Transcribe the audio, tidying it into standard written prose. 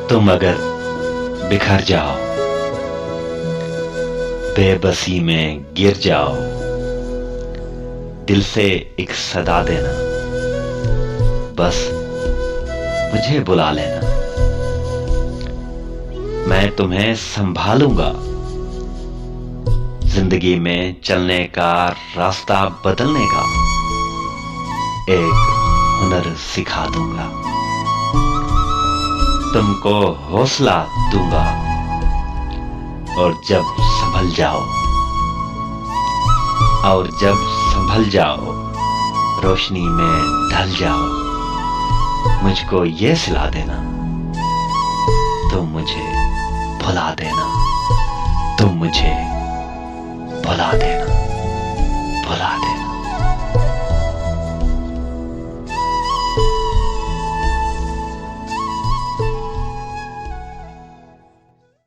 तुम अगर बिखर जाओ, बेबसी में गिर जाओ, दिल से एक सदा देना, बस मुझे बुला लेना। मैं तुम्हें संभालूंगा, जिंदगी में चलने का रास्ता बदलने का एक हुनर सिखा दूंगा। तुमको हौसला दूंगा और जब संभल जाओ, रोशनी में ढल जाओ, मुझको ये सिला देना, तुम मुझे भुला देना, तुम मुझे भुला देना, भुला देना।